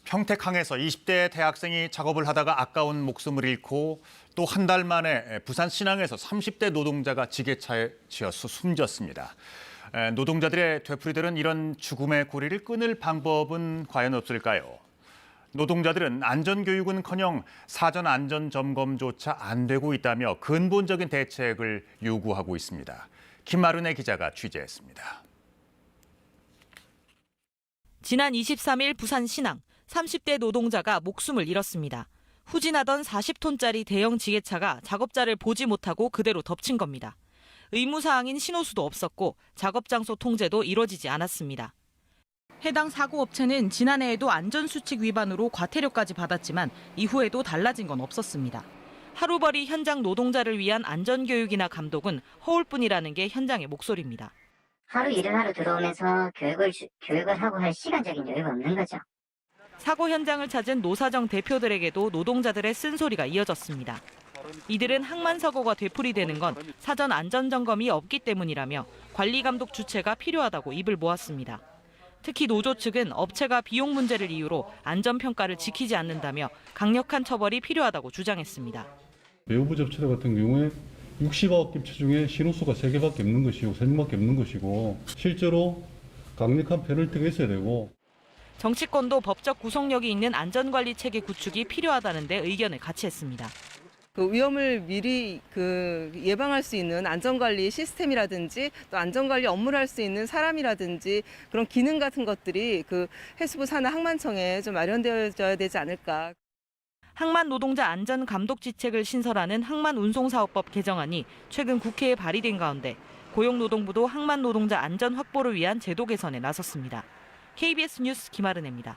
평택항에서 20대 대학생이 작업을 하다가 아까운 목숨을 잃고 또 한 달 만에 부산 신항에서 30대 노동자가 지게차에 치여서 숨졌습니다. 노동자들의 되풀이되는 이런 죽음의 고리를 끊을 방법은 과연 없을까요? 노동자들은 안전교육은커녕 사전 안전점검조차 안 되고 있다며 근본적인 대책을 요구하고 있습니다. 김마른의 기자가 취재했습니다. 지난 23일 부산 신항 30대 노동자가 목숨을 잃었습니다. 후진하던 40톤짜리 대형 지게차가 작업자를 보지 못하고 그대로 덮친 겁니다. 의무사항인 신호수도 없었고 작업 장소 통제도 이뤄지지 않았습니다. 해당 사고업체는 지난해에도 안전수칙 위반으로 과태료까지 받았지만 이후에도 달라진 건 없었습니다. 하루벌이 현장 노동자를 위한 안전교육이나 감독은 허울뿐이라는 게 현장의 목소리입니다. 하루 일은 하루 들어오면서 교육을 하고 할 시간적인 여유가 없는 거죠. 사고 현장을 찾은 노사정 대표들에게도 노동자들의 쓴소리가 이어졌습니다. 이들은 항만사고가 되풀이되는 건 사전 안전점검이 없기 때문이라며 관리감독 주체가 필요하다고 입을 모았습니다. 특히 노조 측은 업체가 비용 문제를 이유로 안전평가를 지키지 않는다며 강력한 처벌이 필요하다고 주장했습니다. 외부 접체들 같은 경우에 60억 개 중에 신호수가 3개밖에 없는 것이고 3명밖에 없는 것이고 실제로 강력한 페널티가 있어야 되고 정치권도 법적 구속력이 있는 안전관리 체계 구축이 필요하다는 데 의견을 같이 했습니다. 그 위험을 미리 예방할 수 있는 안전관리 시스템이라든지 또 안전관리 업무를 할 수 있는 사람이라든지 그런 기능 같은 것들이 해수부 산하 항만청에 좀 마련되어야 되지 않을까. 항만 노동자 안전 감독 지책을 신설하는 항만운송사업법 개정안이 최근 국회에 발의된 가운데 고용노동부도 항만 노동자 안전 확보를 위한 제도 개선에 나섰습니다. KBS 뉴스 김아른입니다.